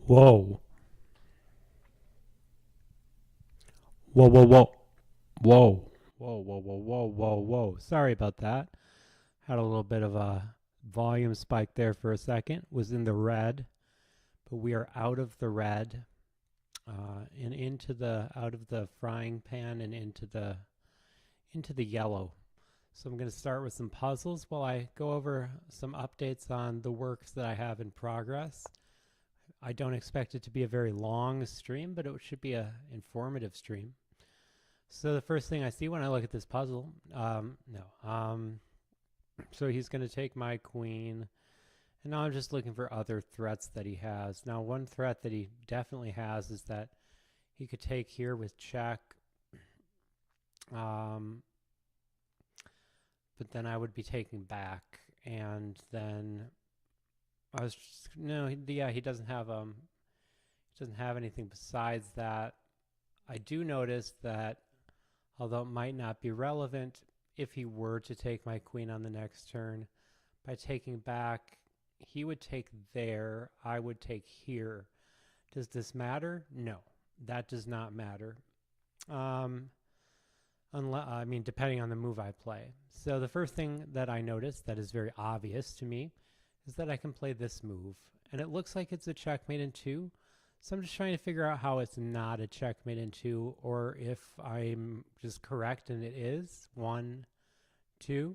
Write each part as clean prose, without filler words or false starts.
Whoa. Whoa, whoa, whoa. Whoa. Whoa, whoa, whoa, whoa, whoa, whoa. Sorry about that. Had a little bit of a volume spike there for a second. Was in the red, but we are out of the red and into the out of the frying pan and into the yellow. So I'm going to start with some puzzles while I go over some updates on the works that I have in progress. I don't expect it to be a very long stream, but it should be an informative stream. So the first thing I see when I look at this puzzle, so he's going to take my queen, and now I'm just looking for other threats that he has. Now, one threat that he definitely has is that he could take here with check, but then I would be taking back, and then I was just, no, he doesn't have anything besides that. I do notice that, although it might not be relevant, if he were to take my queen on the next turn, by taking back, he would take there, I would take here. Does this matter? No, that does not matter. Depending on the move I play. So the first thing that I notice that is very obvious to me is that I can play this move. And it looks like it's a checkmate in 2. So I'm just trying to figure out how it's not a checkmate in 2, or if I'm just correct and it is. 1, 2.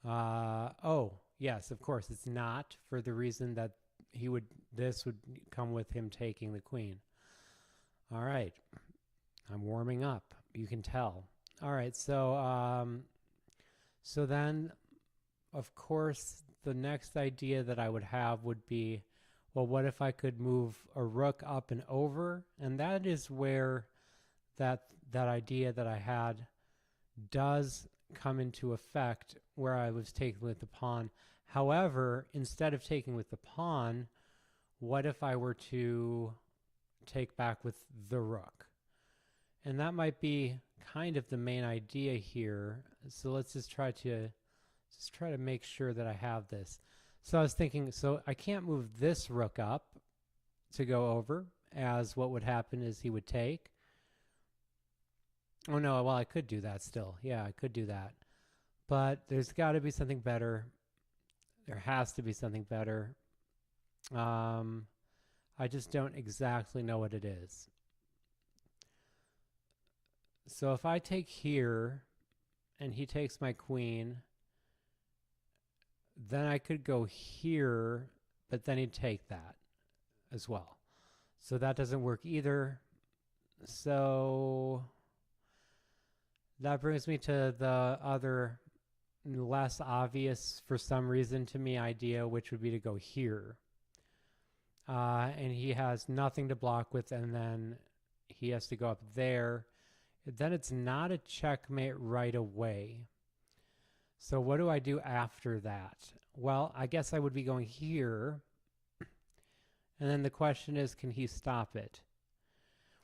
Oh, yes, of course, it's not, for the reason that this would come with him taking the queen. All right. I'm warming up. You can tell. All right, so then, of course, the next idea that I would have would be, well, what if I could move a rook up and over? And that is where that idea that I had does come into effect, where I was taking with the pawn. However, instead of taking with the pawn, what if I were to take back with the rook? And that might be kind of the main idea here. So let's just try to make sure that I have this. So I was thinking, so I can't move this rook up to go over, as what would happen is he would take. Oh no, well, I could do that still. Yeah, I could do that. But there's got to be something better. There has to be something better. I just don't exactly know what it is. So if I take here and he takes my queen, then I could go here, but then he'd take that as well. So that doesn't work either. So that brings me to the other less obvious, for some reason to me, idea, which would be to go here. And he has nothing to block with, and then he has to go up there. Then it's not a checkmate right away. So what do I do after that? Well, I guess I would be going here. And then the question is, can he stop it?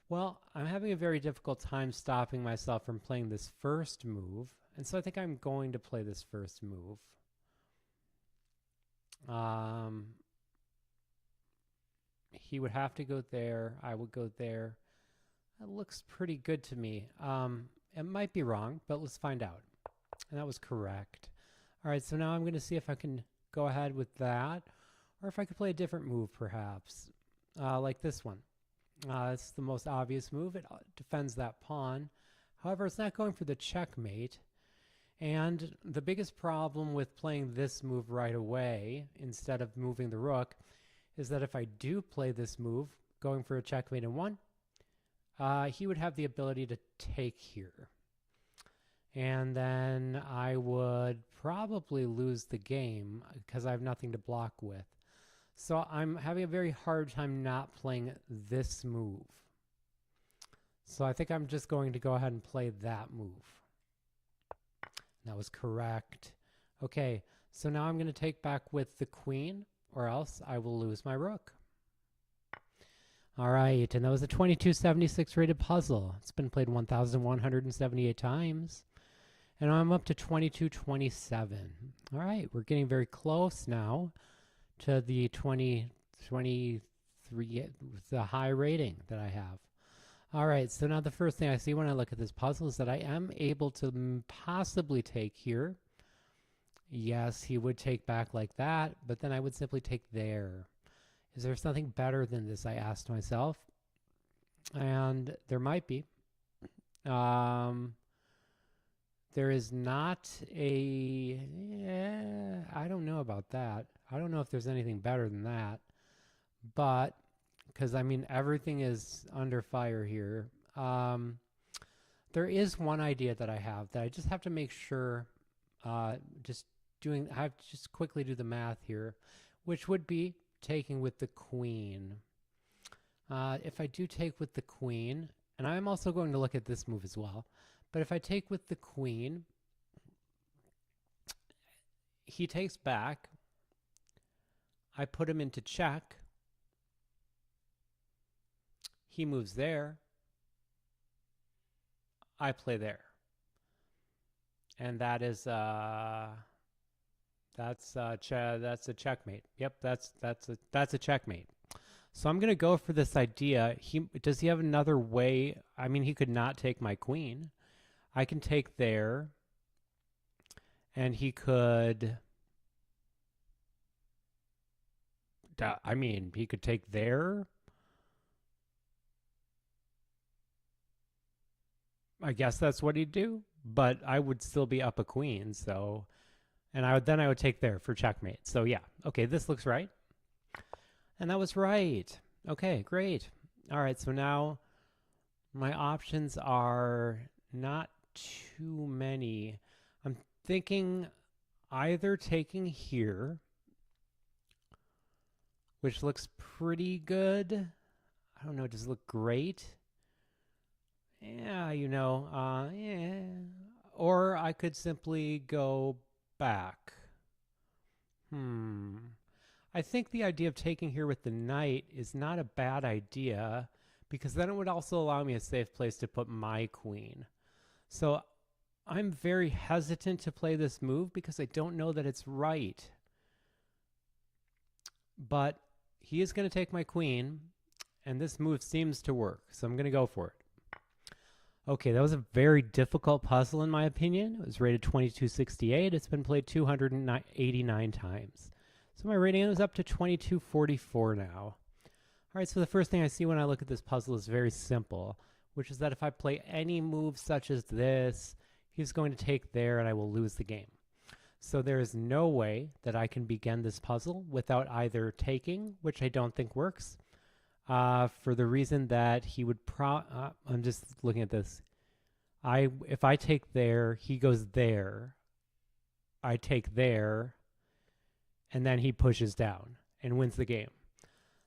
Well, I'm having a very difficult time stopping myself from playing this first move. And so I think I'm going to play this first move. He would have to go there. I would go there. That looks pretty good to me. It might be wrong, but let's find out. And that was correct. All right, so now I'm going to see if I can go ahead with that, or if I could play a different move, perhaps, like this one. It's the most obvious move. It defends that pawn. However, it's not going for the checkmate. And the biggest problem with playing this move right away, instead of moving the rook, is that if I do play this move, going for a checkmate in 1, he would have the ability to take here. And then I would probably lose the game because I have nothing to block with. So I'm having a very hard time not playing this move. So I think I'm just going to go ahead and play that move. That was correct. Okay, so now I'm going to take back with the queen, or else I will lose my rook. All right, and that was a 2276 rated puzzle. It's been played 1,178 times. And I'm up to 2227. All right, we're getting very close now to the 23 the high rating that I have. All right, so now the first thing I see when I look at this puzzle is that I am able to possibly take here. Yes, he would take back like that, but then I would simply take there. Is there something better than this, I asked myself. And there might be. There is not a... I don't know about that. I don't know if there's anything better than that. But, because I mean, everything is under fire here. There is one idea that I have that I just have to make sure, I have to just quickly do the math here, which would be taking with the queen. If I do take with the queen, and I'm also going to look at this move as well, but if I take with the queen, he takes back, I put him into check, he moves there, I play there. And that is that's a checkmate. Yep, that's a checkmate. So I'm going to go for this idea. Does he have another way? I mean, he could not take my queen. I can take there, and he could... I mean, he could take there. I guess that's what he'd do, but I would still be up a queen, so... And I would take there for checkmate. So yeah, okay, this looks right. And that was right. Okay, great. All right, so now my options are not too many. I'm thinking either taking here, which looks pretty good. I don't know, does it look great? Yeah, you know, yeah. Or I could simply go back. I think the idea of taking here with the knight is not a bad idea, because then it would also allow me a safe place to put my queen. So I'm very hesitant to play this move because I don't know that it's right. But he is going to take my queen, and this move seems to work, so I'm going to go for it. Okay, that was a very difficult puzzle in my opinion. It was rated 2268. It's been played 289 times. So my rating is up to 2244 now. All right, so the first thing I see when I look at this puzzle is very simple, which is that if I play any move such as this, he's going to take there and I will lose the game. So there is no way that I can begin this puzzle without either taking, which I don't think works, for the reason that he would I'm just looking at this. If I take there, he goes there. I take there, and then he pushes down and wins the game.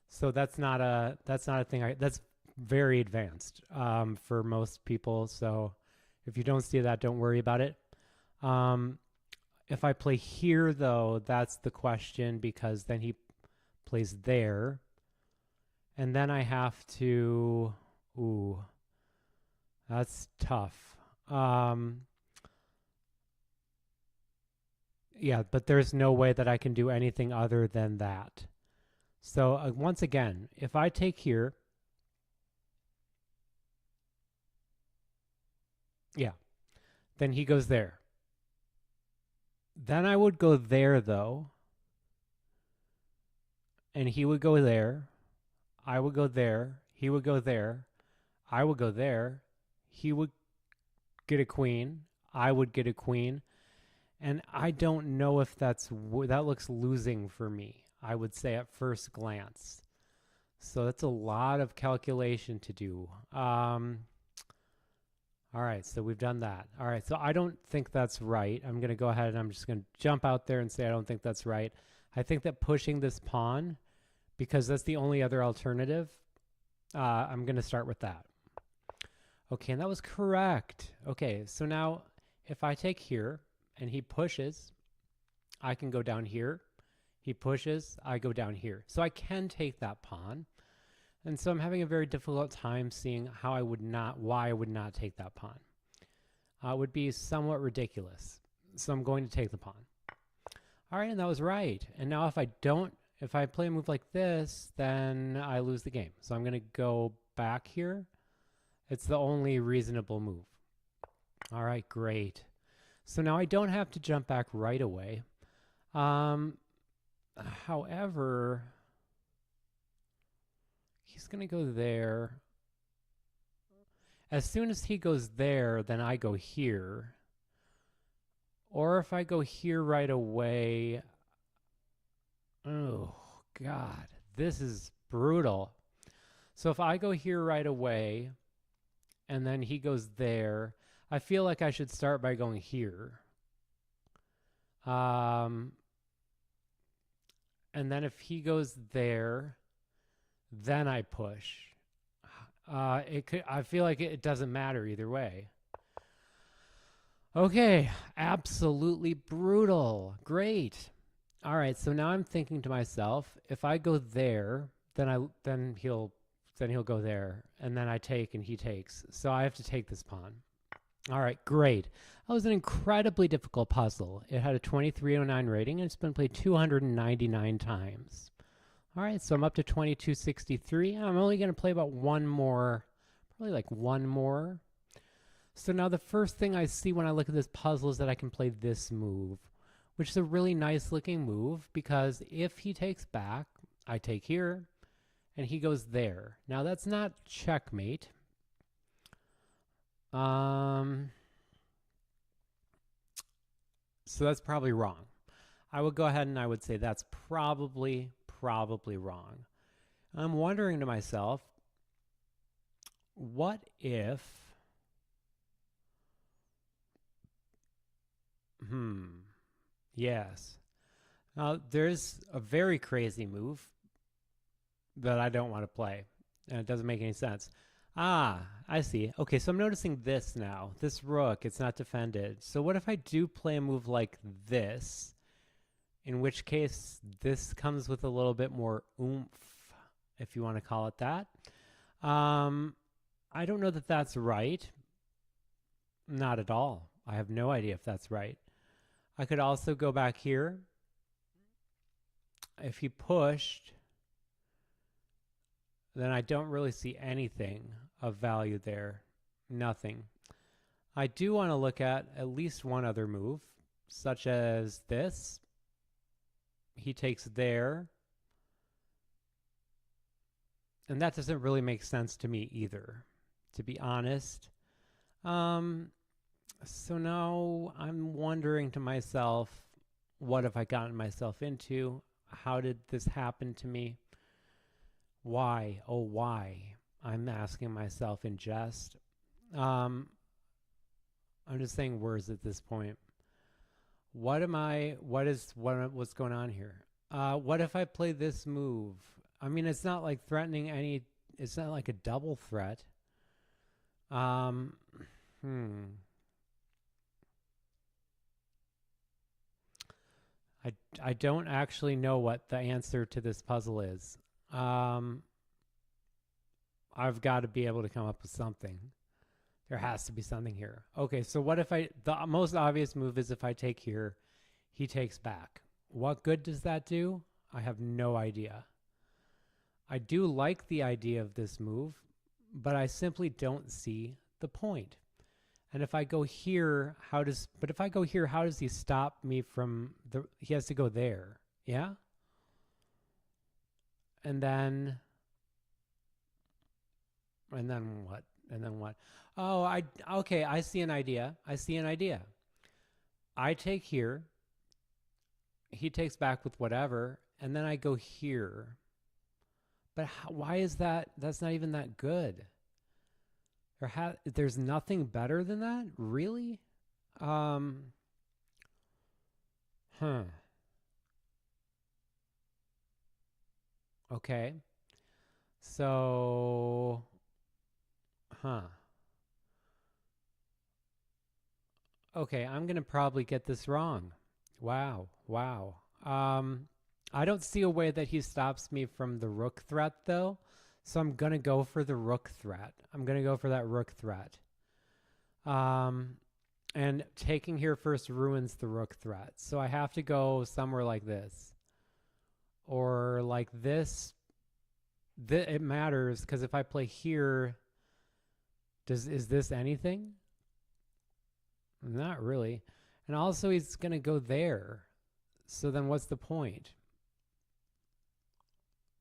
So that's not a thing. That's very advanced for most people. So if you don't see that, don't worry about it. If I play here, though, that's the question, because then he plays there. And then I have to... Ooh, that's tough. Yeah, but there's no way that I can do anything other than that. So once again, if I take here... Yeah, then he goes there. Then I would go there, though. And he would go there. I would go there. He would go there. I would go there. He would get a queen. I would get a queen. And I don't know if that looks losing for me, I would say at first glance. So that's a lot of calculation to do. All right, so we've done that. All right, so I don't think that's right. I'm going to go ahead and I'm just going to jump out there and say I don't think that's right. I think that pushing this pawn, because that's the only other alternative, I'm going to start with that. Okay, and that was correct. Okay, so now if I take here and he pushes, I can go down here. He pushes, I go down here. So I can take that pawn. And so I'm having a very difficult time seeing why I would not take that pawn. It would be somewhat ridiculous. So I'm going to take the pawn. All right, and that was right. And now if If I play a move like this, then I lose the game. So I'm going to go back here. It's the only reasonable move. All right, great. So now I don't have to jump back right away. However, he's going to go there. As soon as he goes there, then I go here. Or if I go here right away, oh God, this is brutal. So if I go here right away, and then he goes there, I feel like I should start by going here. And then if he goes there, then I push. I feel like it doesn't matter either way. Okay, absolutely brutal. Great. All right, so now I'm thinking to myself, if I go there, then he'll go there, and then I take and he takes. So I have to take this pawn. All right, great. That was an incredibly difficult puzzle. It had a 2309 rating, and it's been played 299 times. All right, so I'm up to 2263. I'm only going to play about one more, probably like one more. So now the first thing I see when I look at this puzzle is that I can play this move, which is a really nice looking move because if he takes back, I take here, and he goes there. Now that's not checkmate. So that's probably wrong. I would go ahead and I would say that's probably wrong. I'm wondering to myself, what if yes. Now there's a very crazy move that I don't want to play, and it doesn't make any sense. Ah, I see. Okay, so I'm noticing this now. This rook, it's not defended. So what if I do play a move like this, in which case this comes with a little bit more oomph, if you want to call it that. I don't know that that's right. Not at all. I have no idea if that's right. I could also go back here. If he pushed, then I don't really see anything of value there. Nothing. I do want to look at least one other move, such as this. He takes there. And that doesn't really make sense to me either, to be honest. So now I'm wondering to myself, what have I gotten myself into? How did this happen to me? Why? Oh, why? I'm asking myself in jest. I'm just saying words at this point. What's going on here? What if I play this move? I mean, it's not like threatening any, it's not like a double threat. I don't actually know what the answer to this puzzle is. I've got to be able to come up with something. There has to be something here. Okay, so what if the most obvious move is if I take here, he takes back. What good does that do? I have no idea. I do like the idea of this move, but I simply don't see the point. And if I go here, how does he stop me from he has to go there. Yeah? And then what? And then what? Oh, okay, I see an idea. I take here. He takes back with whatever, and then I go here. But why is that? That's not even that good. There's nothing better than that? Really? Okay. So, okay, I'm going to probably get this wrong. Wow. I don't see a way that he stops me from the rook threat, though. So I'm going to go for the rook threat. I'm going to go for that rook threat. And taking here first ruins the rook threat. So I have to go somewhere like this. or like this. It matters because if I play here, is this anything? Not really. And also he's going to go there. So then what's the point?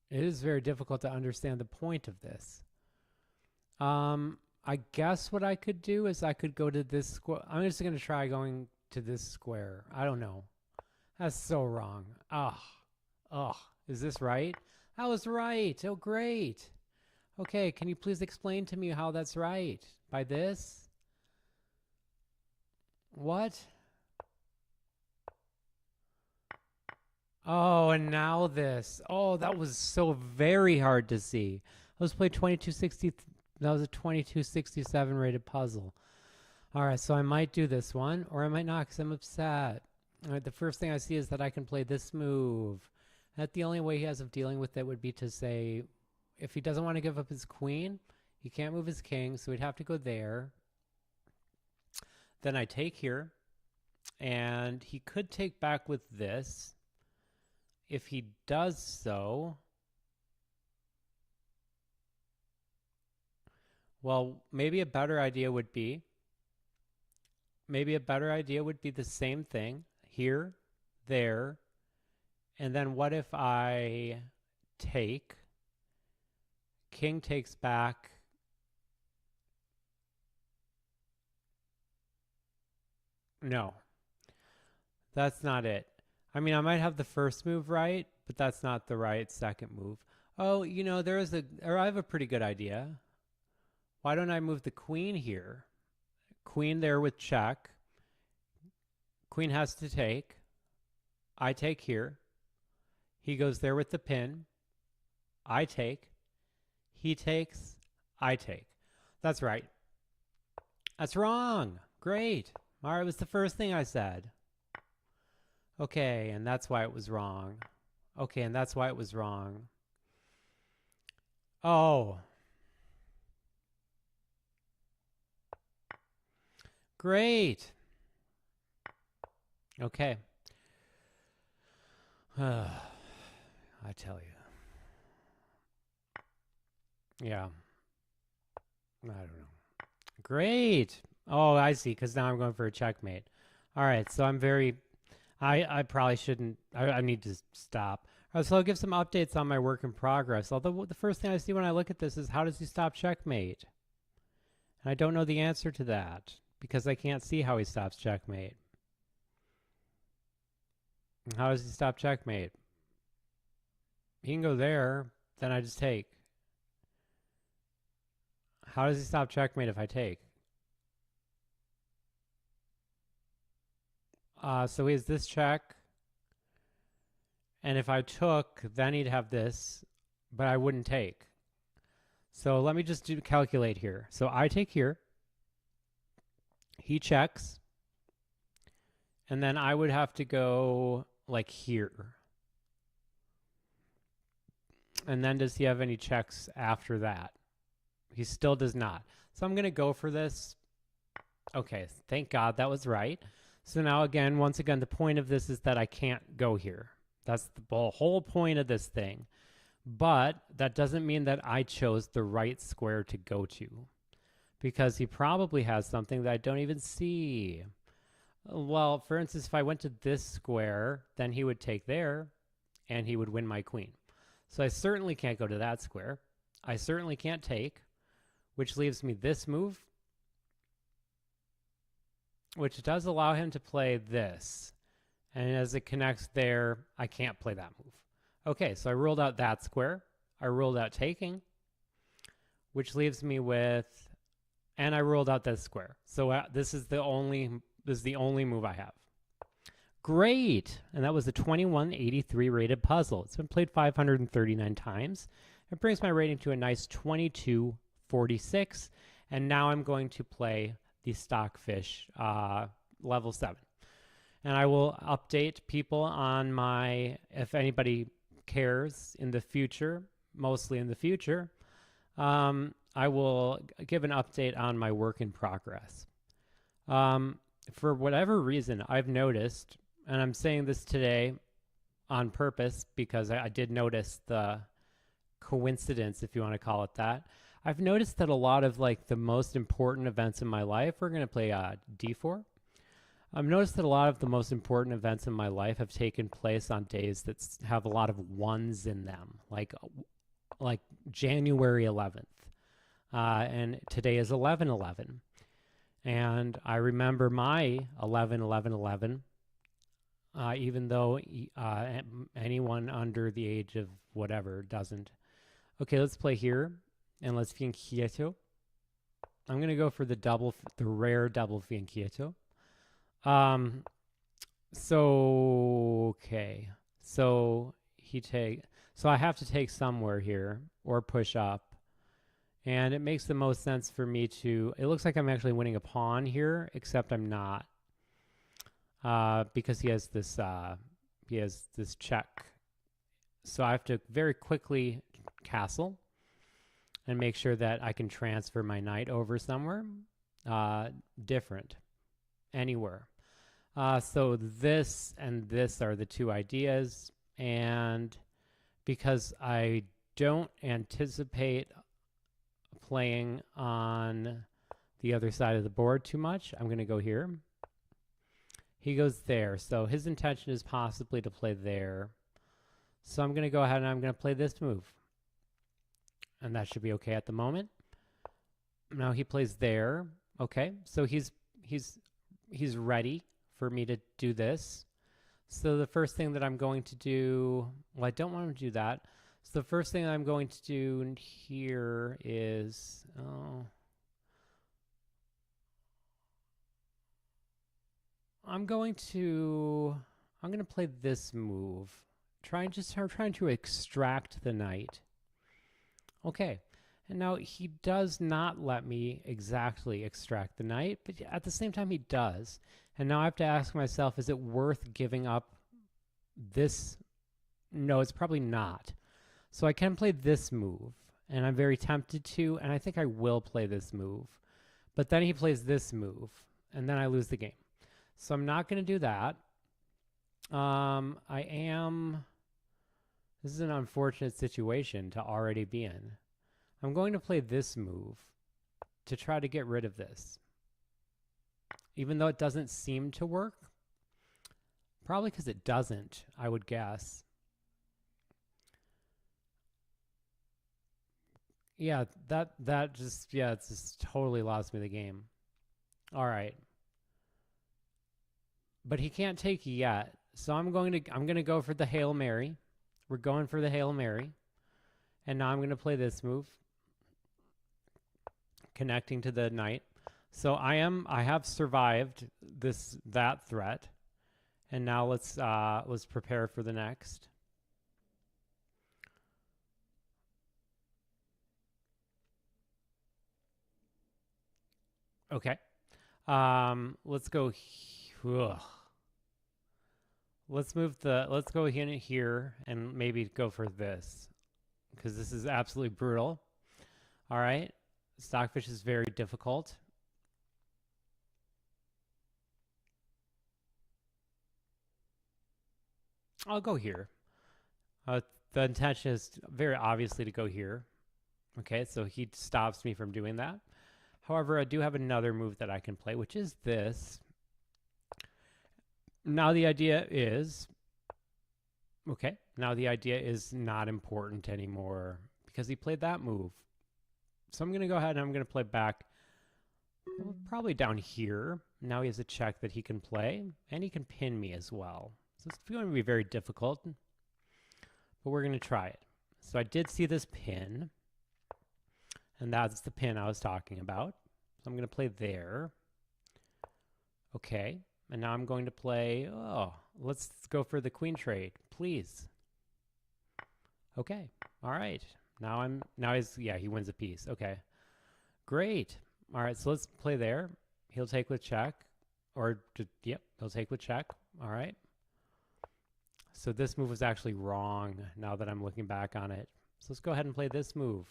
It is very difficult to understand the point of this. I guess what I could do is I could go to this square. I'm just going to try going to this square. I don't know. That's so wrong. Is this right? That was right. Oh, great. Okay, can you please explain to me how that's right? By this? What? Oh, and now this. Oh, that was so very hard to see. Let's play 2260. That was a 2267 rated puzzle. All right, so I might do this one, or I might not because I'm upset. All right, the first thing I see is that I can play this move. That the only way he has of dealing with it would be to say, if he doesn't want to give up his queen, he can't move his king, so he'd have to go there. Then I take here, and he could take back with this. If he does so, well, maybe a better idea would be the same thing here, there, and then what if I take, king takes back, no, that's not it. I mean, I might have the first move right, but that's not the right second move. Oh, you know, I have a pretty good idea. Why don't I move the queen here? Queen there with check. Queen has to take. I take here. He goes there with the pin. I take. He takes. I take. That's right. That's wrong. Great. All right, it was the first thing I said. Okay, and that's why it was wrong. Okay, and that's why it was wrong. Oh. Great. Okay. I tell you. Yeah. I don't know. Great. Oh, I see, because now I'm going for a checkmate. All right, so I'm very... I probably shouldn't. I need to stop. All right, so I'll give some updates on my work in progress. Although the first thing I see when I look at this is how does he stop checkmate? And I don't know the answer to that because I can't see how he stops checkmate. How does he stop checkmate? He can go there, then I just take. How does he stop checkmate if I take? So he has this check. And if I took, then he'd have this, but I wouldn't take. So let me just calculate here. So I take here. He checks. And then I would have to go like here. And then does he have any checks after that? He still does not. So I'm going to go for this. Okay, thank God that was right. So now again, once again, the point of this is that I can't go here. That's the whole point of this thing. But that doesn't mean that I chose the right square to go to, because he probably has something that I don't even see. Well, for instance, if I went to this square, then he would take there and he would win my queen. So I certainly can't go to that square. I certainly can't take, which leaves me this move, which does allow him to play this. And as it connects there, I can't play that move. Okay, so I ruled out that square. I ruled out taking, which leaves me with, and I ruled out this square. So this is the only move I have. Great! And that was a 2183 rated puzzle. It's been played 539 times. It brings my rating to a nice 2246. And now I'm going to play the Stockfish level 7. And I will update people on my, if anybody cares in the future, mostly in the future, I will give an update on my work in progress. For whatever reason, I've noticed, and I'm saying this today, on purpose because I did notice the coincidence, if you want to call it that. I've noticed that a lot of like the most important events in my life, we're going to play d4. I've noticed that a lot of the most important events in my life have taken place on days that have a lot of ones in them, like January 11th. And today is 11/11. And I remember my 11/11/11, even though anyone under the age of whatever doesn't. Okay, let's play here, and let's fianchetto. I'm going to go for the rare double fianchetto. Okay. So I have to take somewhere here or push up. And it makes the most sense for me to, it looks like I'm actually winning a pawn here, except I'm not. Because he has this check. So I have to very quickly castle and make sure that I can transfer my knight over somewhere different, anywhere. So this and this are the two ideas, and because I don't anticipate playing on the other side of the board too much, I'm going to go here. He goes there, so his intention is possibly to play there. So I'm going to go ahead and I'm going to play this move. And that should be okay at the moment. Now he plays there. Okay, so he's ready for me to do this. So the first thing that I'm going to do, well, I don't want him to do that. So the first thing I'm going to do here is, I'm going to play this move. Trying to extract the knight. Okay, and now he does not let me exactly extract the knight, but at the same time he does. And now I have to ask myself, is it worth giving up this? No, it's probably not. So I can play this move, and I'm very tempted to, and I think I will play this move. But then he plays this move, and then I lose the game. So I'm not going to do that. This is an unfortunate situation to already be in. I'm going to play this move to try to get rid of this. Even though it doesn't seem to work. Probably because it doesn't, I would guess. Yeah, it just totally lost me the game. All right. But he can't take yet. So I'm going to go for the Hail Mary. We're going for the Hail Mary. And now I'm going to play this move. Connecting to the knight. So I have survived that threat. And now let's prepare for the next. Okay. Let's go. Let's go in here and maybe go for this, because this is absolutely brutal. All right. Stockfish is very difficult. I'll go here. The intention is very obviously to go here. Okay, so he stops me from doing that. However, I do have another move that I can play, which is this. Now the idea is, okay, now the idea is not important anymore because he played that move. So I'm going to go ahead and I'm going to play back probably down here. Now he has a check that he can play, and he can pin me as well. So it's going to be very difficult, but we're going to try it. So I did see this pin, and that's the pin I was talking about. So I'm going to play there. Okay, and now I'm going to play, let's go for the queen trade, please. Okay, all right. He wins a piece. Okay, great. All right, so let's play there. He'll take with check, he'll take with check. All right. So this move was actually wrong now that I'm looking back on it. So let's go ahead and play this move.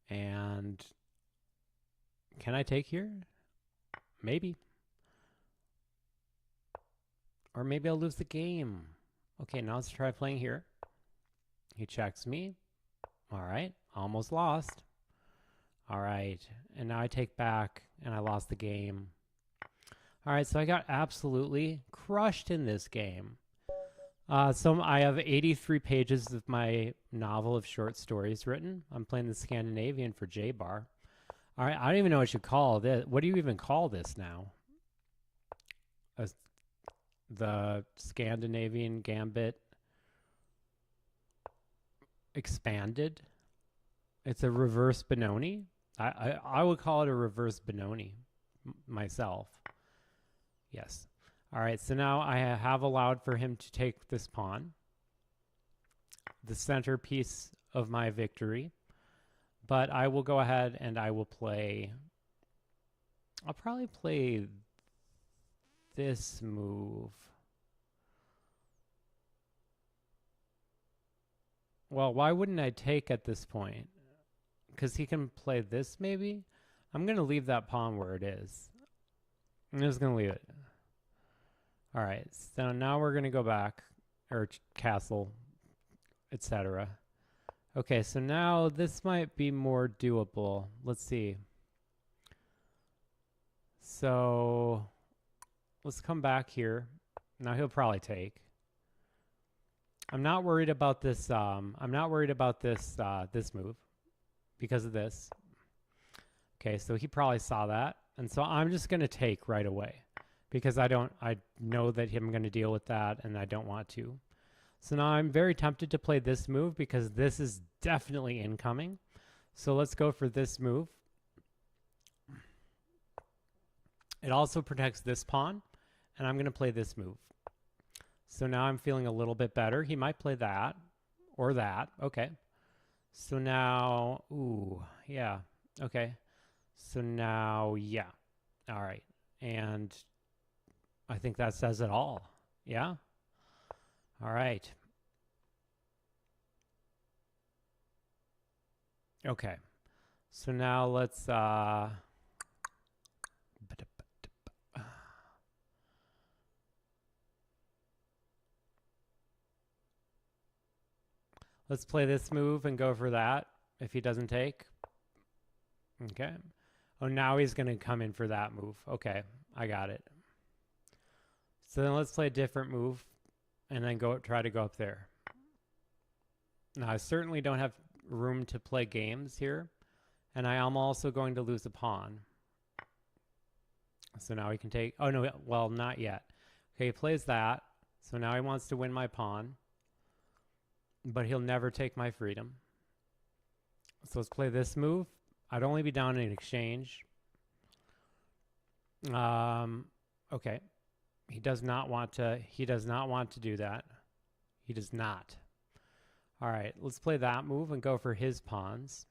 And can I take here? Maybe. Or maybe I'll lose the game. Okay, now let's try playing here. He checks me. All right, almost lost. All right, and now I take back, and I lost the game. All right, so I got absolutely crushed in this game. So I have 83 pages of my novel of short stories written. I'm playing the Scandinavian for J-Bar. All right, I don't even know what you call this. What do you even call this now? The Scandinavian Gambit expanded. It's a reverse Benoni. I would call it a reverse Benoni myself. Yes. All right, so now I have allowed for him to take this pawn, the centerpiece of my victory. But I will go ahead and I will play, I'll probably play this move. Well, why wouldn't I take at this point? Because he can play this maybe? I'm going to leave that pawn where it is. I'm just going to leave it. All right, so now we're going to go back, or castle, etc. Okay, so now this might be more doable. Let's see. So let's come back here. Now he'll probably take. I'm not worried about this. This move because of this. Okay, so he probably saw that, and so I'm just going to take right away because I know that I'm going to deal with that, and I don't want to. So now I'm very tempted to play this move because this is definitely incoming. So let's go for this move. It also protects this pawn, and I'm going to play this move. So now I'm feeling a little bit better. He might play that or that. Okay. So now, ooh, yeah. Okay. So now, yeah. All right. And I think that says it all. Yeah. All right. Okay. So now let's let's play this move and go for that if he doesn't take. Okay. Oh, now he's going to come in for that move. Okay, I got it. So then let's play a different move and then try to go up there. Now, I certainly don't have room to play games here, and I am also going to lose a pawn. So now he can take... Oh, no, well, not yet. Okay, he plays that. So now he wants to win my pawn, but he'll never take my freedom. So let's play this move. I'd only be down in exchange. Okay. He does not want to do that. He does not. All right, let's play that move and go for his pawns.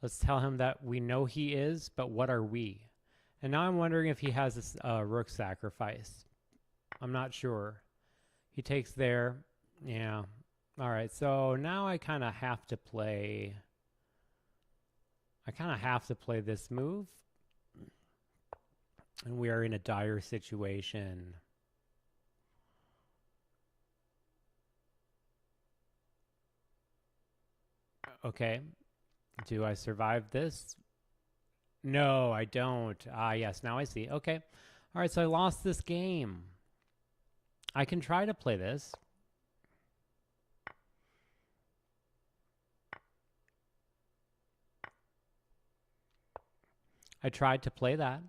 Let's tell him that we know he is, but what are we? And now I'm wondering if he has a rook sacrifice. I'm not sure. He takes there. Yeah. All right, so now I kind of have to play... this move. And we are in a dire situation. Okay. Do I survive this? No, I don't. Ah, yes, now I see. Okay. All right, so I lost this game. I can try to play this. I tried to play that.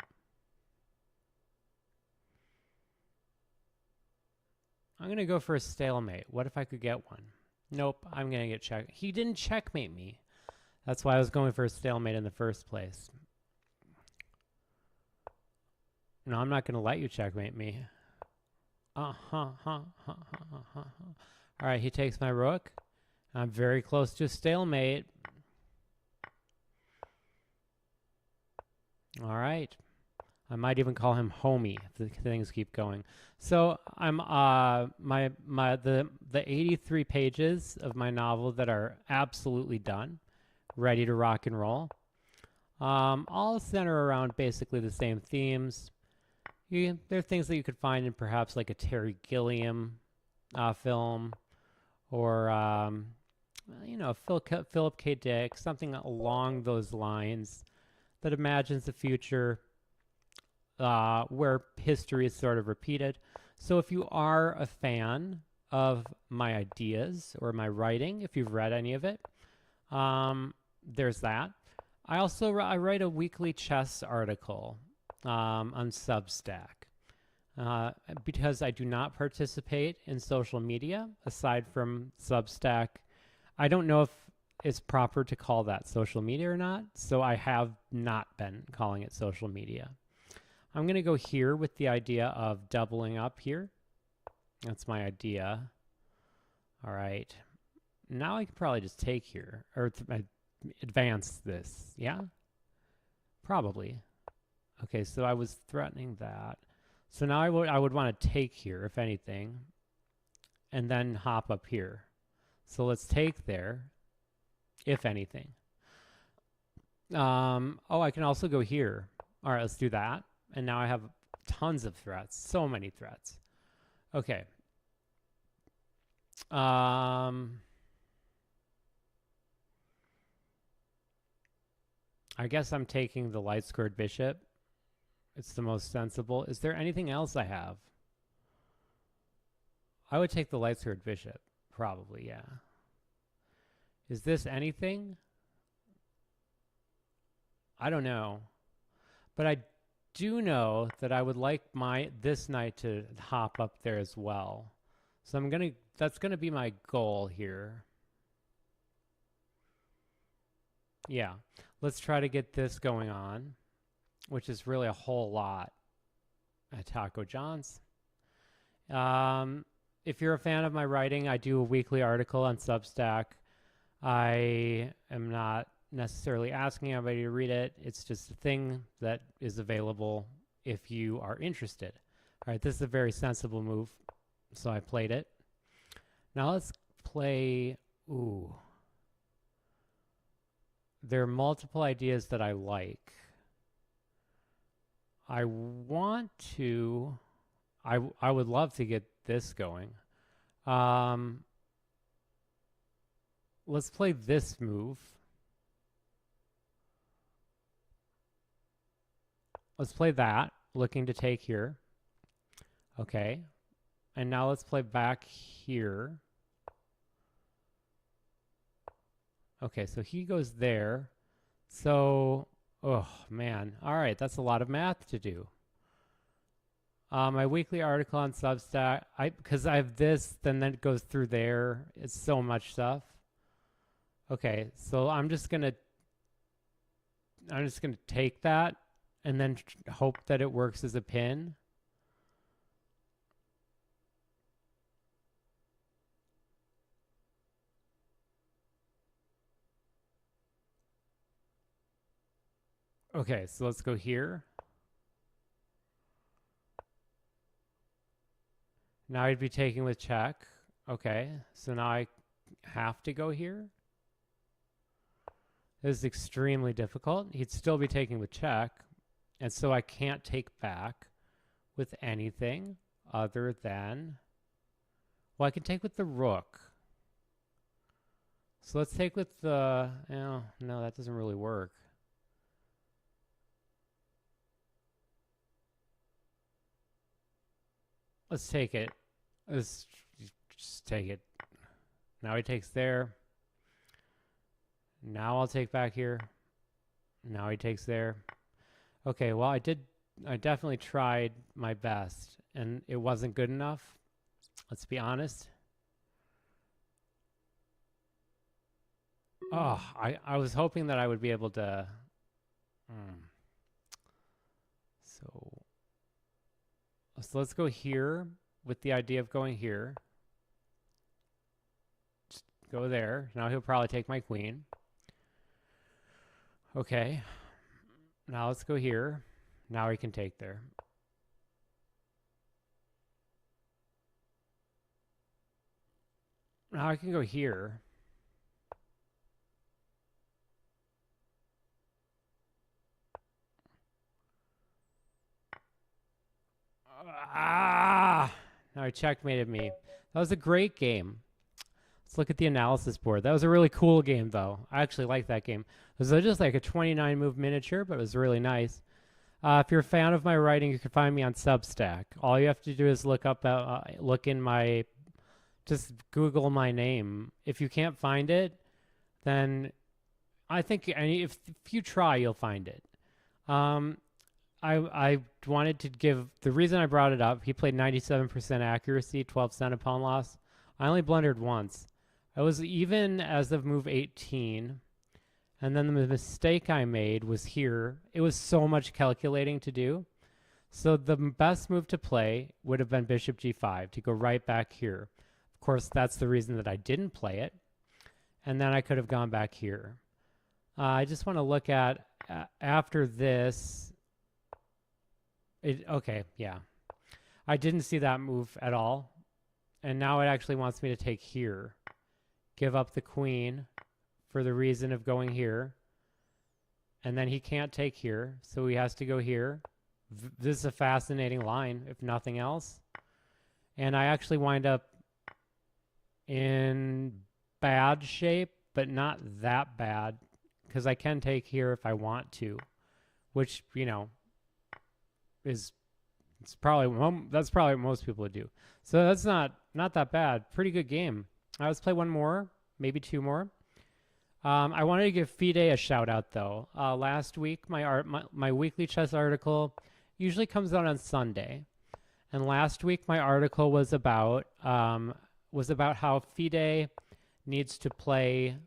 I'm going to go for a stalemate. What if I could get one? Nope, I'm going to get checked. He didn't checkmate me. That's why I was going for a stalemate in the first place. No, I'm not going to let you checkmate me. All right, he takes my rook. I'm very close to a stalemate. All right. I might even call him homie if the things keep going. So I'm the 83 pages of my novel that are absolutely done, ready to rock and roll. All center around basically the same themes. There are things that you could find in perhaps like a Terry Gilliam film, or Philip K. Dick, something along those lines that imagines the future where history is sort of repeated. So if you are a fan of my ideas or my writing, if you've read any of it, there's that. I write a weekly chess article on Substack because I do not participate in social media aside from Substack. I don't know if it's proper to call that social media or not, so I have not been calling it social media. I'm going to go here with the idea of doubling up here. That's my idea. All right. Now I could probably just take here, or advance this. Yeah? Probably. Okay, so I was threatening that. So now I would want to take here, if anything, and then hop up here. So let's take there, if anything. Oh, I can also go here. All right, let's do that. And now I have tons of threats. So many threats. Okay. I guess I'm taking the light squared bishop. It's the most sensible. Is there anything else I have? I would take the light squared bishop. Probably, yeah. Is this anything? I don't know. But I do know that I would like this knight to hop up there as well. So that's gonna be my goal here. Yeah. Let's try to get this going on, which is really a whole lot at Taco John's. If you're a fan of my writing, I do a weekly article on Substack. I am not necessarily asking everybody to read it. It's just a thing that is available if you are interested. All right, this is a very sensible move, so I played it. Now let's play, ooh. There are multiple ideas that I like. I would love to get this going. Let's play this move. Let's play that, looking to take here. Okay. And now let's play back here. Okay, so he goes there. So, oh man. All right, that's a lot of math to do. My weekly article on Substack, because I have this, then it goes through there. It's so much stuff. Okay, so I'm just gonna take that and then hope that it works as a pin. Okay, so let's go here. Now I'd be taking with check. Okay, so now I have to go here. This is extremely difficult. He'd still be taking with check, and so I can't take back with anything other than, well, I can take with the rook. So let's take with the, oh, no, that doesn't really work. Let's take it. Let's just take it. Now he takes there. Now I'll take back here. Now he takes there. Okay, well, I definitely tried my best, and it wasn't good enough. Let's be honest. Oh, I was hoping that I would be able to. So let's go here with the idea of going here. Just go there. Now he'll probably take my queen. Okay. Now let's go here. Now he can take there. Now I can go here. Now he checkmated me. That was a great game. Let's look at the analysis board. That was a really cool game, though. I actually like that game. It was just like a 29 move miniature, but it was really nice. If you're a fan of my writing, you can find me on Substack. All you have to do is look in my, just Google my name. If you can't find it, then I think if you try, you'll find it. I wanted to give, the reason I brought it up, he played 97% accuracy, 12 cent pawn loss. I only blundered once. I was even as of move 18. And then the mistake I made was here. It was so much calculating to do. So the best move to play would have been bishop g5 to go right back here. Of course, that's the reason that I didn't play it. And then I could have gone back here. I just want to look at after this. Okay, yeah. I didn't see that move at all. And now it actually wants me to take here. Give up the queen for the reason of going here. And then he can't take here, so he has to go here. This is a fascinating line, if nothing else. And I actually wind up in bad shape, but not that bad, because I can take here if I want to, which, you know, that's probably what most people would do. So that's not that bad. Pretty good game. Let's play one more, maybe two more. I wanted to give FIDE a shout out though. Last week, my weekly chess article usually comes out on Sunday, and last week my article was about how FIDE needs to play.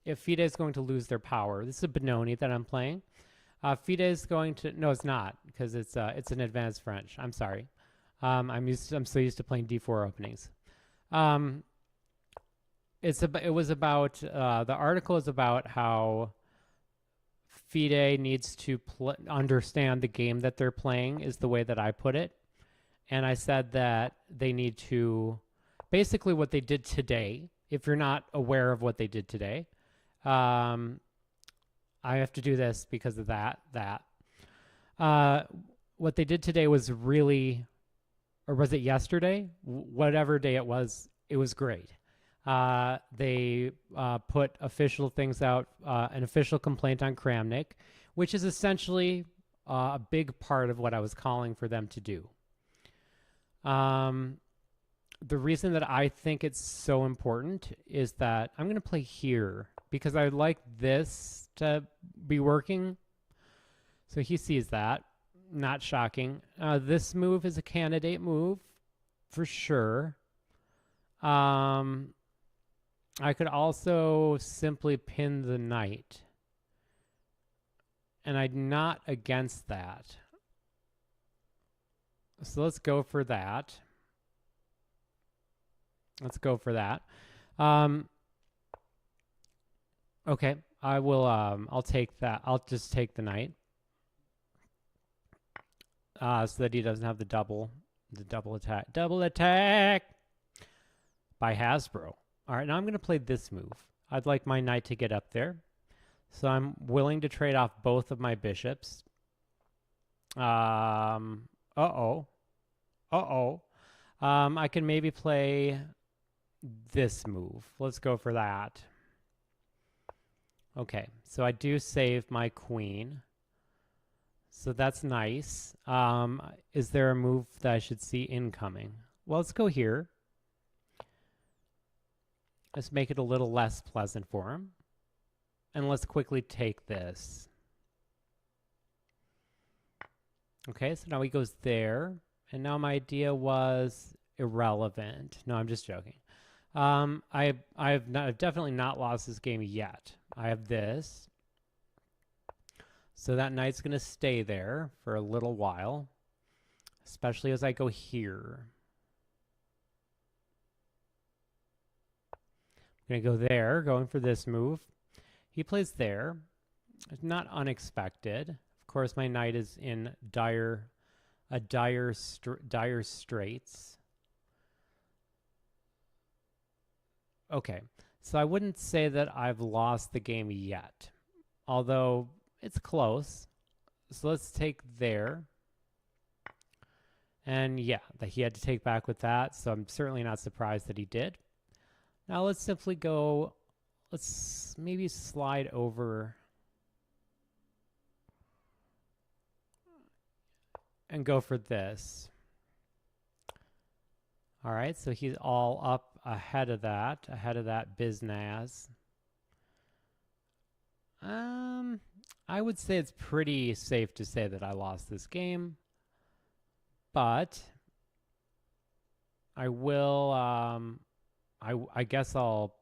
If FIDE is going to lose their power, this is a Benoni that I'm playing. FIDE is going to, no, it's not, because it's an advanced French. I'm sorry. I'm so used to playing D4 openings. The article is about how FIDE needs to understand the game that they're playing, is the way that I put it. And I said that they need to, basically what they did today, if you're not aware of what they did today, I have to do this because of that. What they did today was really, or was it yesterday? Whatever day it was great. They put official things out, an official complaint on Kramnik, which is essentially a big part of what I was calling for them to do. The reason that I think it's so important is that I'm going to play here because I like this to be working. So he sees that. Not shocking. This move is a candidate move for sure. I could also simply pin the knight. And I'm not against that. So let's go for that. Okay, I will, I'll take that. I'll just take the knight. So that he doesn't have the double attack. Double attack by Hasbro. All right, now I'm going to play this move. I'd like my knight to get up there. So I'm willing to trade off both of my bishops. I can maybe play this move. Let's go for that. Okay, so I do save my queen. So that's nice. Is there a move that I should see incoming? Well, let's go here. Let's make it a little less pleasant for him. And let's quickly take this. Okay, so now he goes there. And now my idea was irrelevant. No, I'm just joking. I've definitely not lost this game yet. I have this. So that knight's going to stay there for a little while, especially as I go here. I'm going to go there, going for this move. He plays there. It's not unexpected. Of course, my knight is in dire straits. Okay, so I wouldn't say that I've lost the game yet, although it's close. So let's take there. And yeah, that he had to take back with that. So I'm certainly not surprised that he did. Now let's simply go, let's maybe slide over and go for this. All right, so he's all up ahead of that biznaz. I would say it's pretty safe to say that I lost this game, but I will. I guess I'll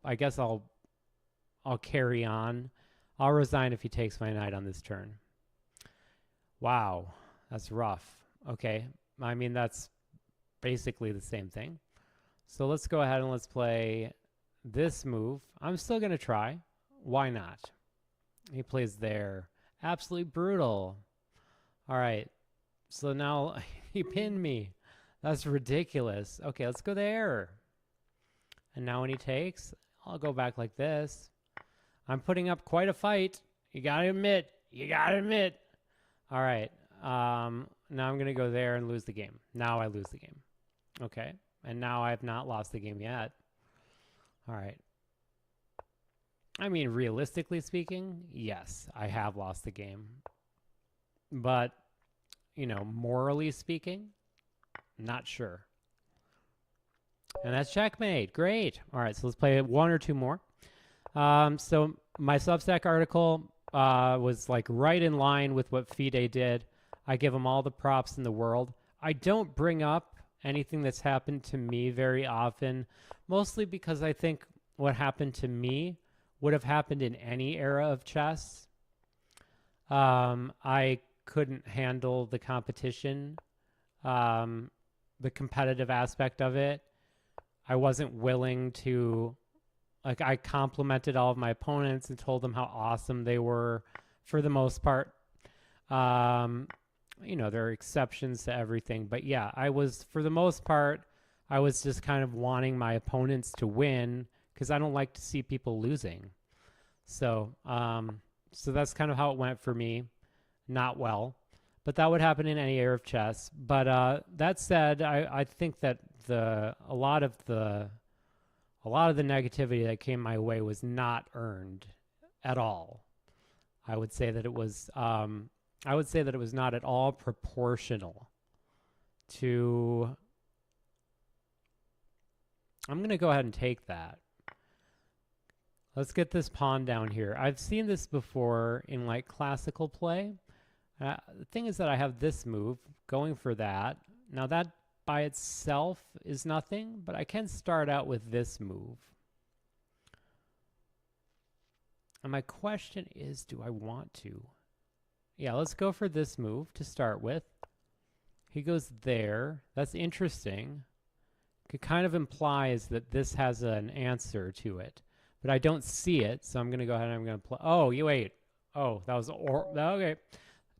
carry on. I'll resign if he takes my knight on this turn. Wow, that's rough. Okay, I mean that's basically the same thing. So let's go ahead and let's play this move. I'm still gonna try. Why not? He plays there. Absolutely brutal. All right. So now he pinned me. That's ridiculous. Okay, let's go there. And now when he takes, I'll go back like this. I'm putting up quite a fight. You gotta admit. You gotta admit. All right. Now I'm gonna go there and lose the game. Now I lose the game. Okay. And now I have not lost the game yet. All right. I mean, realistically speaking, yes, I have lost the game. But, you know, morally speaking, not sure. And that's checkmate. Great. All right, so let's play one or two more. So my Substack article was like right in line with what FIDE did. I give them all the props in the world. I don't bring up anything that's happened to me very often, mostly because I think what happened to me would have happened in any era of chess. I couldn't handle the competition, the competitive aspect of it. I wasn't willing to, like, I complimented all of my opponents and told them how awesome they were for the most part. You know, there are exceptions to everything, but yeah, I was, for the most part, I was just kind of wanting my opponents to win because I don't like to see people losing. So, so that's kind of how it went for me. Not well, but that would happen in any era of chess. But that said, I think that a lot of the negativity that came my way was not earned at all. I would say that it was not at all proportional to. I'm going to go ahead and take that. Let's get this pawn down here. I've seen this before in like classical play. The thing is that I have this move going for that. Now that by itself is nothing, but I can start out with this move. And my question is, do I want to? Yeah, let's go for this move to start with. He goes there. That's interesting. It kind of implies that this has an answer to it. But I don't see it, so I'm going to go ahead and I'm going to play. Oh, you wait. Oh, that was okay.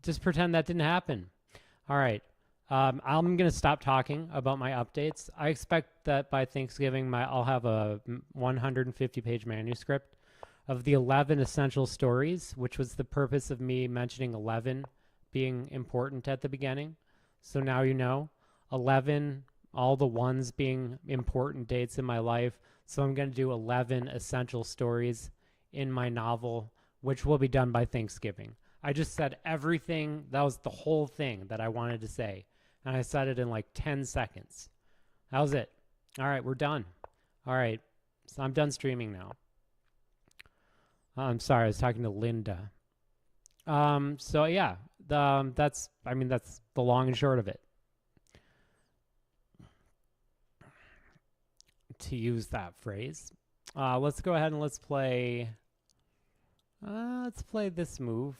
Just pretend that didn't happen. All right. I'm going to stop talking about my updates. I expect that by Thanksgiving, I'll have a 150-page manuscript of the 11 essential stories, which was the purpose of me mentioning 11 being important at the beginning. So now you know. 11, all the ones being important dates in my life. So I'm going to do 11 essential stories in my novel, which will be done by Thanksgiving. I just said everything. That was the whole thing that I wanted to say. And I said it in like 10 seconds. That was it. All right, we're done. All right, so I'm done streaming now. I'm sorry, I was talking to Linda. So yeah, that's the long and short of it. To use that phrase. Let's go ahead and let's play this move.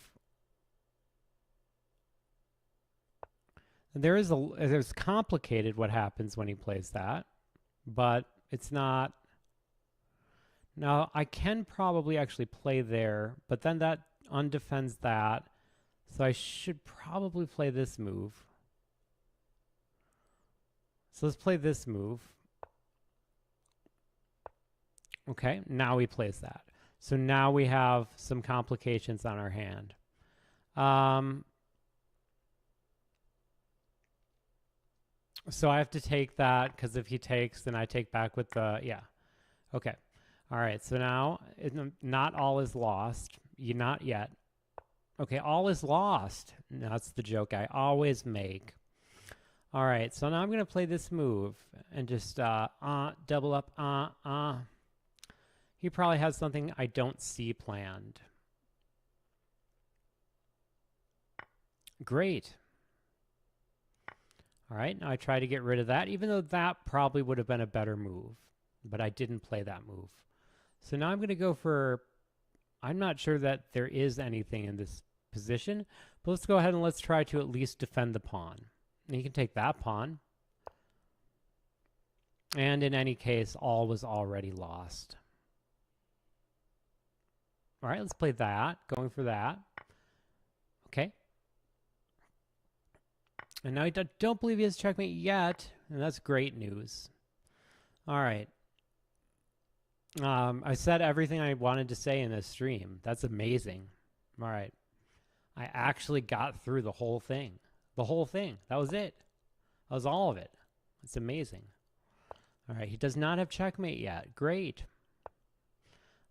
There's complicated what happens when he plays that, but it's not. Now I can probably actually play there, but then that undefends that. So I should probably play this move. So let's play this move. Okay, now he plays that. So now we have some complications on our hand. So I have to take that because if he takes, then I take back with the, yeah. Okay. All right. So now not all is lost. Not yet. Okay. All is lost. That's the joke I always make. All right. So now I'm going to play this move and just double up. He probably has something I don't see planned. Great. All right, now I try to get rid of that, even though that probably would have been a better move, but I didn't play that move. So now I'm going to go for, I'm not sure that there is anything in this position, but let's go ahead and let's try to at least defend the pawn. And you can take that pawn. And in any case, all was already lost. All right, let's play that, going for that. Okay. And now I don't believe he has checkmate yet, and that's great news. All right. I said everything I wanted to say in this stream. That's amazing. All right. I actually got through the whole thing. The whole thing. That was it. That was all of it. It's amazing. All right. He does not have checkmate yet. Great.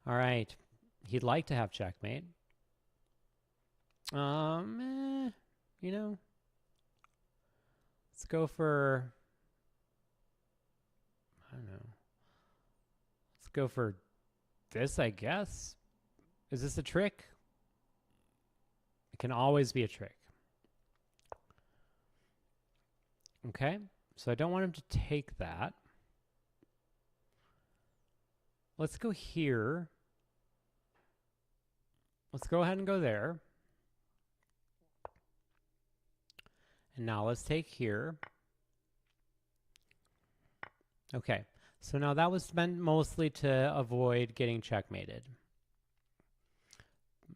All right. He'd like to have checkmate. You know. Let's go for, I don't know. Let's go for this, I guess. Is this a trick? It can always be a trick. Okay, so I don't want him to take that. Let's go here. Let's go ahead and go there. And now let's take here. Okay, so now that was meant mostly to avoid getting checkmated.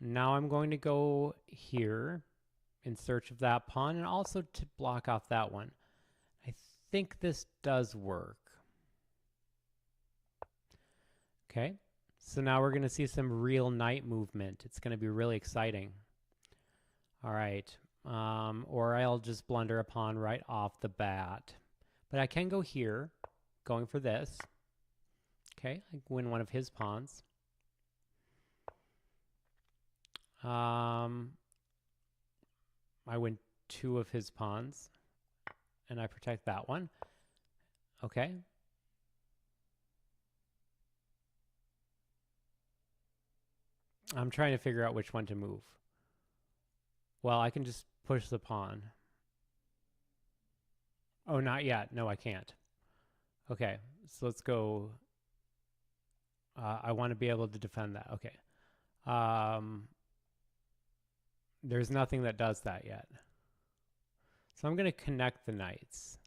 Now I'm going to go here in search of that pawn and also to block off that one. I think this does work. Okay, so now we're going to see some real knight movement. It's going to be really exciting. All right. Or I'll just blunder a pawn right off the bat. But I can go here, going for this. Okay, I win one of his pawns. I win two of his pawns, and I protect that one. Okay. I'm trying to figure out which one to move. Well, I can just push the pawn. Oh, not yet. No, I can't. Okay, so let's go. I want to be able to defend that. Okay. There's nothing that does that yet. So I'm going to connect the knights.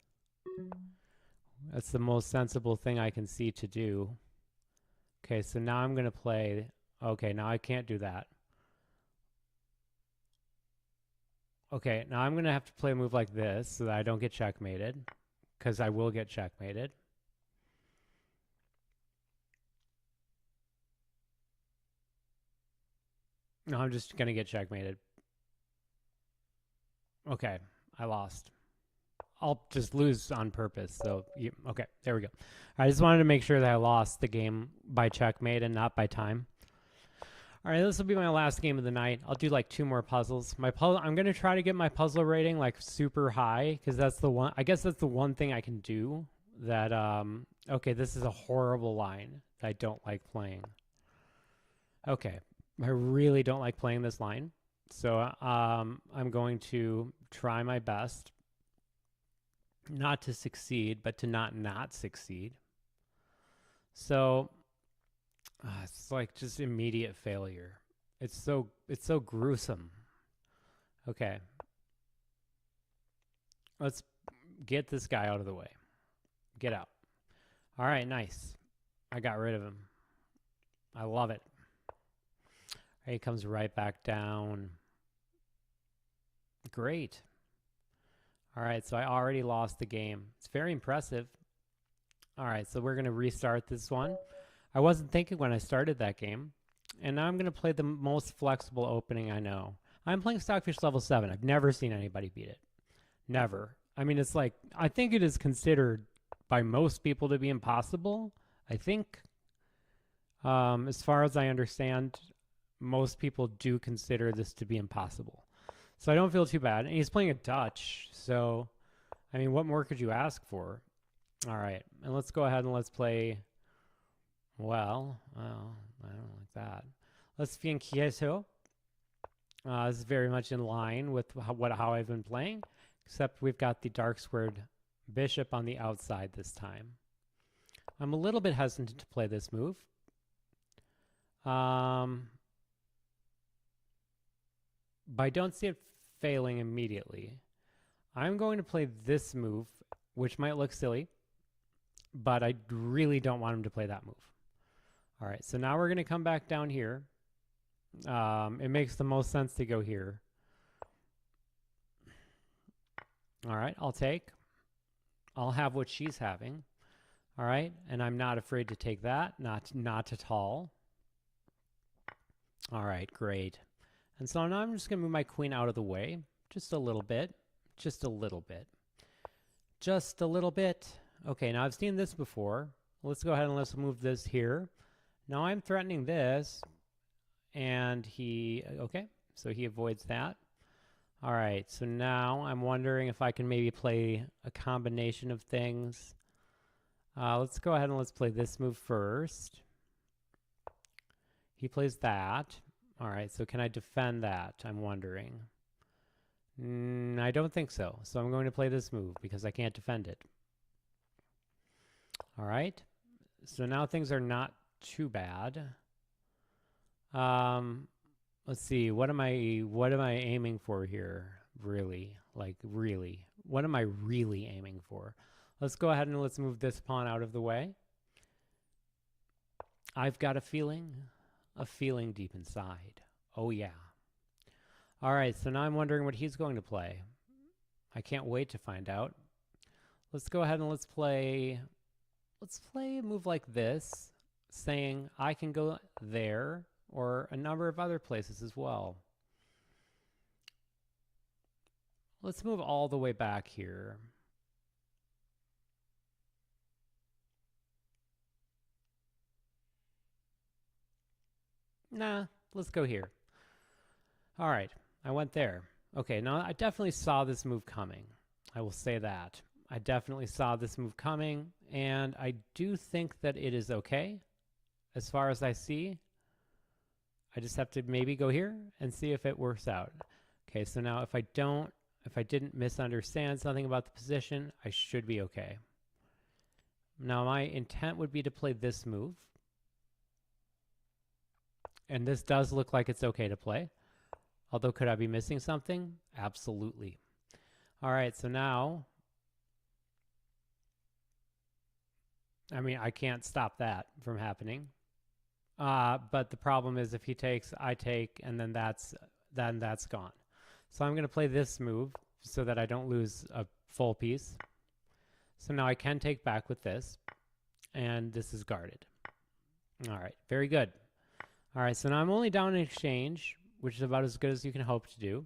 That's the most sensible thing I can see to do. Okay, so now I'm going to play. Okay, now I can't do that. Okay, now I'm going to have to play a move like this so that I don't get checkmated, because I will get checkmated. No, I'm just going to get checkmated. Okay, I lost. I'll just lose on purpose. So, okay, there we go. I just wanted to make sure that I lost the game by checkmate and not by time. All right, this will be my last game of the night. I'll do like 2 more puzzles. I'm going to try to get my puzzle rating like super high because that's the one. I guess that's the one thing I can do that. Okay, this is a horrible line that I don't like playing. Okay, I really don't like playing this line. So I'm going to try my best not to succeed, but to not succeed. So it's like just immediate failure. It's so gruesome. Okay. Let's get this guy out of the way. Get out. All right, nice. I got rid of him. I love it. He comes right back down. Great. All right, so I already lost the game. It's very impressive. All right, so we're going to restart this one. I wasn't thinking when I started that game. And now I'm going to play the most flexible opening I know. I'm playing Stockfish level 7. I've never seen anybody beat it. Never. I mean, it's like, I think it is considered by most people to be impossible. I think, as far as I understand, most people do consider this to be impossible. So I don't feel too bad. And he's playing a Dutch, so, I mean, what more could you ask for? All right, and let's go ahead and let's play, well, I don't like that. Let's Fianchetto. This is very much in line with how I've been playing, except we've got the dark squared bishop on the outside this time. I'm a little bit hesitant to play this move. But I don't see it failing immediately. I'm going to play this move, which might look silly, but I really don't want him to play that move. All right, so now we're going to come back down here. It makes the most sense to go here. All right, I'll take. I'll have what she's having. All right, and I'm not afraid to take that, not at all. All right, great. And so now I'm just going to move my queen out of the way, just a little bit, just a little bit, just a little bit. Okay, now I've seen this before. Let's go ahead and let's move this here. Now I'm threatening this, and okay, so he avoids that. All right, so now I'm wondering if I can maybe play a combination of things. Let's go ahead and let's play this move first. He plays that. All right, so can I defend that? I'm wondering. I don't think so. So I'm going to play this move because I can't defend it. All right, so now things are not too bad. Let's see. What am I aiming for here? Really? Like really? What am I really aiming for? Let's go ahead and let's move this pawn out of the way. I've got a feeling deep inside. Oh yeah. All right, so now I'm wondering what he's going to play. I can't wait to find out. Let's go ahead and let's play a move like this, saying I can go there or a number of other places as well. Let's move all the way back here. Nah, let's go here. All right, I went there. Okay, now I definitely saw this move coming. I will say that. I definitely saw this move coming, and I do think that it is okay as far as I see. I just have to maybe go here and see if it works out. Okay, so now if I didn't misunderstand something about the position, I should be okay. Now my intent would be to play this move. And this does look like it's okay to play. Although, could I be missing something? Absolutely. All right, so now, I mean, I can't stop that from happening. But the problem is if he takes, I take, and then that's gone. So I'm going to play this move so that I don't lose a full piece. So now I can take back with this, and this is guarded. All right, very good. All right, so now I'm only down in exchange, which is about as good as you can hope to do.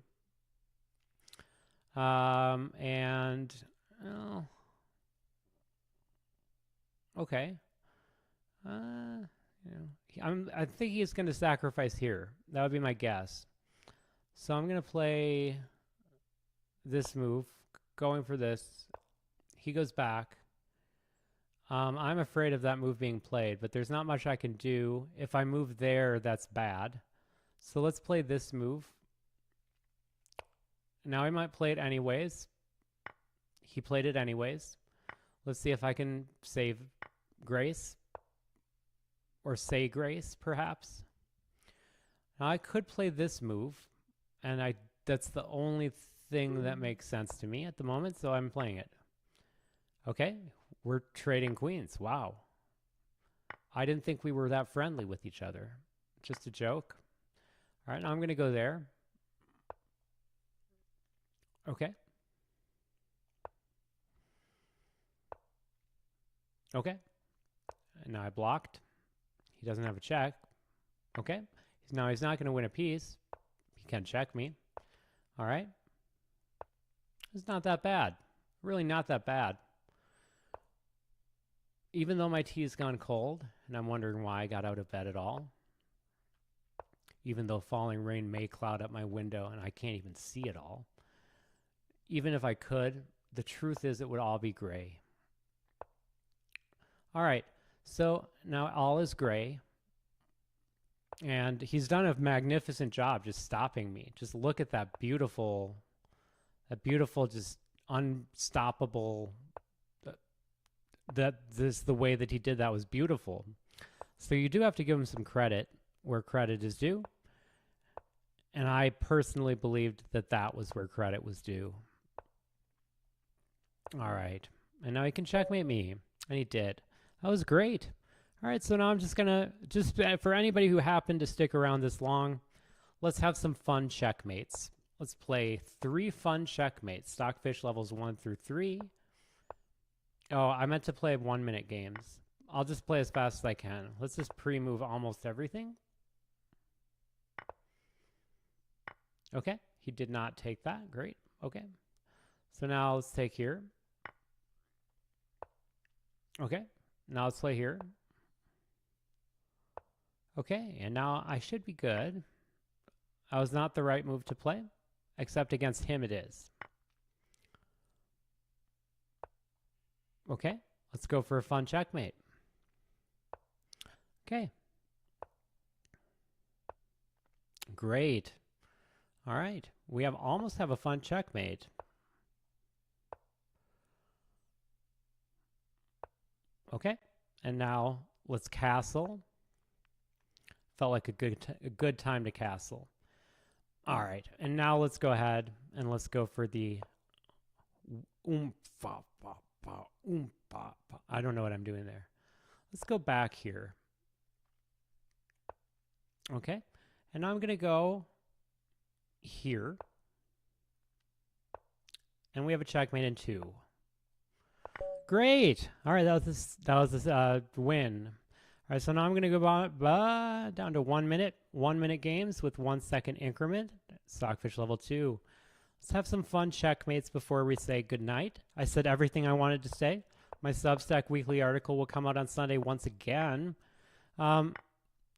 Okay. I think he's going to sacrifice here. That would be my guess. So I'm going to play this move, going for this. He goes back. I'm afraid of that move being played, but there's not much I can do. If I move there, that's bad. So let's play this move. Now I might play it anyways. He played it anyways. Let's see if I can save grace. Or say grace, perhaps. Now I could play this move, and that's the only thing that makes sense to me at the moment, so I'm playing it. Okay, we're trading queens. Wow. I didn't think we were that friendly with each other. Just a joke. All right, now I'm going to go there. Okay. Okay. And now I blocked. He doesn't have a check. Okay. Now he's not going to win a piece. He can check me. All right. It's not that bad. Really not that bad. Even though my tea's gone cold, and I'm wondering why I got out of bed at all. Even though falling rain may cloud up my window and I can't even see it all. Even if I could, the truth is it would all be gray. All right, so now all is gray. And he's done a magnificent job just stopping me. Just look at that beautiful, just unstoppable, the way that he did that was beautiful. So you do have to give him some credit where credit is due. And I personally believed that that was where credit was due. All right. And now he can checkmate me. And he did. That was great. All right, so now I'm just going to, for anybody who happened to stick around this long, let's have some fun checkmates. Let's play 3 fun checkmates, Stockfish levels 1 through 3. Oh, I meant to play 1-minute games. I'll just play as fast as I can. Let's just pre-move almost everything. Okay, he did not take that. Great. Okay. So now let's take here. Okay, now let's play here. Okay, and now I should be good. That was not the right move to play, except against him it is. Okay, let's go for a fun checkmate. Okay. Great. All right, we almost have a fun checkmate. Okay, and now let's castle. Felt like a good time to castle. All right, and now let's go ahead and let's go for the I don't know what I'm doing there. Let's go back here. Okay, and now I'm going to go here. And we have a checkmate in 2. Great. All right, that was this win. All right, so now I'm going to go down to 1 minute, 1-minute games with 1 second increment. Stockfish level 2. Let's have some fun checkmates before we say goodnight. I said everything I wanted to say. My Substack weekly article will come out on Sunday once again. And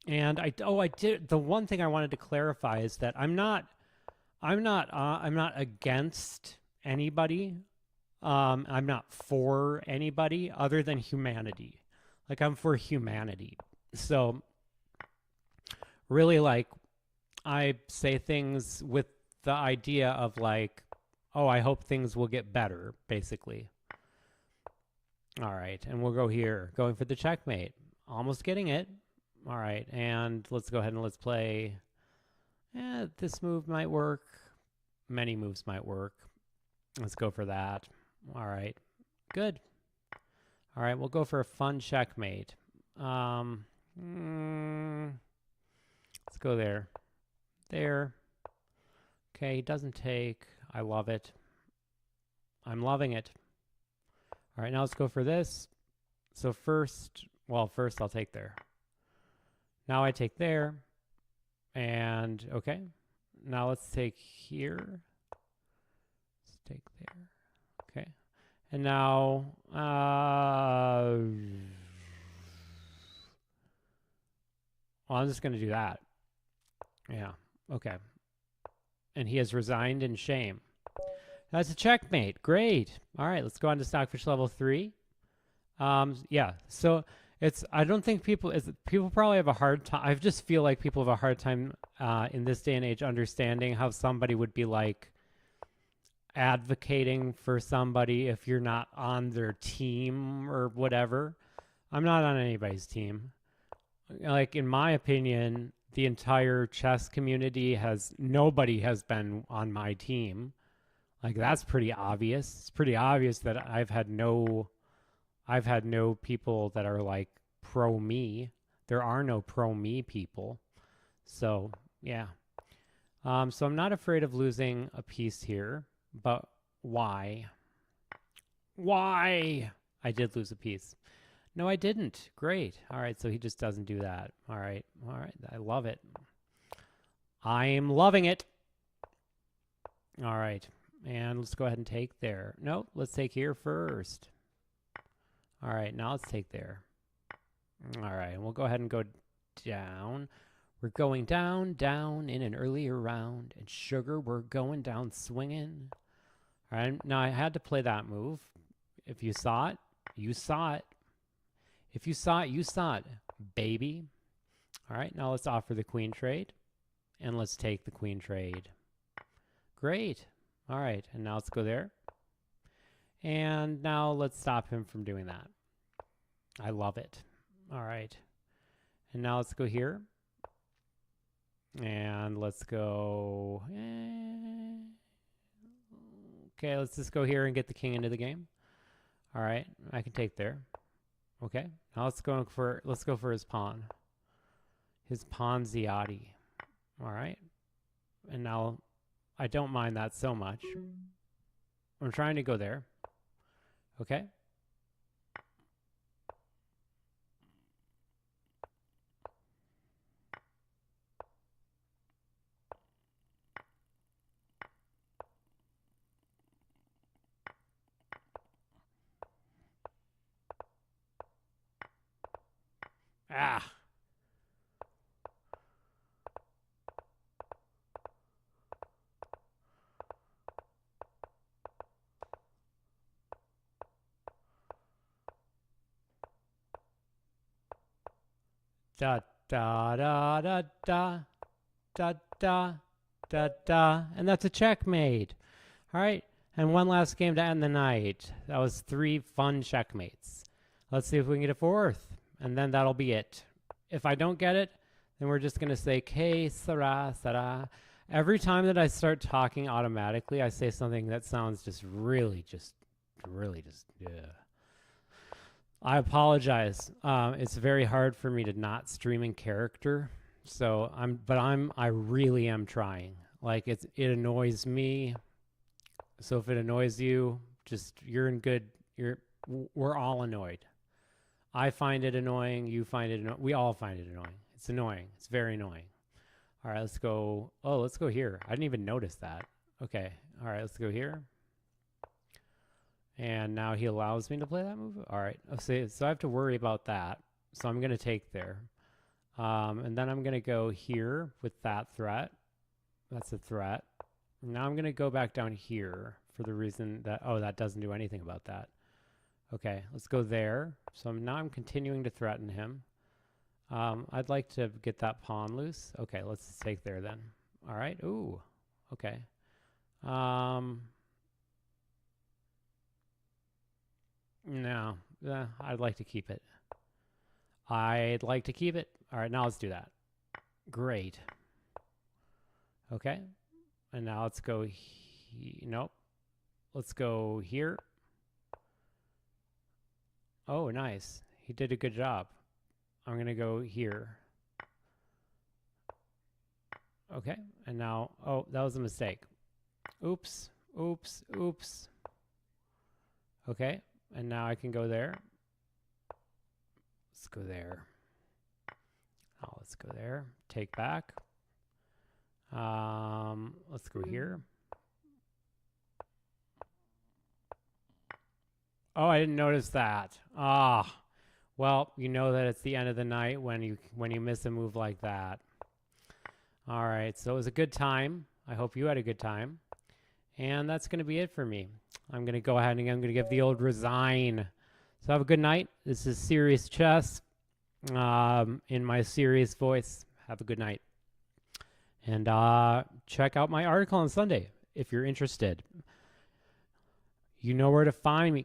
I did. The one thing I wanted to clarify is that I'm not against anybody. I'm not for anybody other than humanity. Like, I'm for humanity. So really, like, I say things with the idea of like, oh, I hope things will get better, basically. All right, and we'll go here, going for the checkmate. Almost getting it. All right, and let's go ahead and let's play. This move might work. Many moves might work. Let's go for that. All right, good. All right, we'll go for a fun checkmate. Let's go there. There. Okay, he doesn't take. I love it. I'm loving it. All right, now let's go for this. So first I'll take there. Now I take there. And, okay. Now let's take here. Let's take there. Okay. And now, well, I'm just going to do that. Yeah. Okay. And he has resigned in shame. That's a checkmate. Great. All right. Let's go on to Stockfish level 3. Yeah. So I don't think people probably have a hard time. I just feel like people have a hard time in this day and age understanding how somebody would be like advocating for somebody if you're not on their team or whatever. I'm not on anybody's team. Like, in my opinion, the entire chess community nobody has been on my team. Like, that's pretty obvious. It's pretty obvious that I've had no people that are like pro me. There are no pro me people. So, yeah. So I'm not afraid of losing a piece here. But why? Why? I did lose a piece. No, I didn't. Great. All right, so he just doesn't do that. All right. All right. I love it. I am loving it. All right. And let's go ahead and take there. Nope, let's take here first. All right, now let's take there. All right, and we'll go ahead and go down. We're going down, down in an earlier round. And sugar, we're going down swinging. All right, now I had to play that move. If you saw it, you saw it. If you saw it, you saw it, baby. All right, now let's offer the queen trade. And let's take the queen trade. Great. All right, and now let's go there. And now let's stop him from doing that. I love it. All right. And now let's go here. And let's go... Okay, let's just go here and get the king into the game. All right, I can take there. Okay, now let's go for his pawn. His pawn Ziotti. All right. And now I don't mind that so much. I'm trying to go there. Okay. Ah. Da da da da da da da da da, and that's a checkmate. All right, and one last game to end the night. That was 3 fun checkmates. Let's see if we can get a 4th, and then that'll be it. If I don't get it, then we're just gonna say que sera sera. Every time that I start talking automatically, I say something that sounds really just yeah. I apologize. It's very hard for me to not stream in character. So I really am trying. Like it annoys me. So if it annoys you, we're all annoyed. I find it annoying. You find it annoying. We all find it annoying. It's annoying. It's very annoying. All right, let's go. Oh, let's go here. I didn't even notice that. Okay. All right, let's go here. And now he allows me to play that move. All right. So I have to worry about that. So I'm going to take there. And then I'm going to go here with that threat. That's a threat. Now I'm going to go back down here for the reason that, oh, that doesn't do anything about that. Okay, let's go there. So now I'm continuing to threaten him. I'd like to get that pawn loose. Okay, let's take there then. All right. Ooh, okay. No, I'd like to keep it. I'd like to keep it. All right, now let's do that. Great. Okay. And now let's go. Nope. Let's go here. Oh, nice. He did a good job. I'm going to go here. Okay. And now, oh, that was a mistake. Oops. Oops. Oops. Okay. And now I can go there. Let's go there. Oh, let's go there. Take back. Let's go here. Oh, I didn't notice that. Ah, well, you know that it's the end of the night when you miss a move like that. All right, so it was a good time. I hope you had a good time. And that's going to be it for me. I'm going to go ahead and I'm going to give the old resign. So have a good night. This is Serious Chess in my serious voice. Have a good night. And check out my article on Sunday if you're interested. You know where to find me.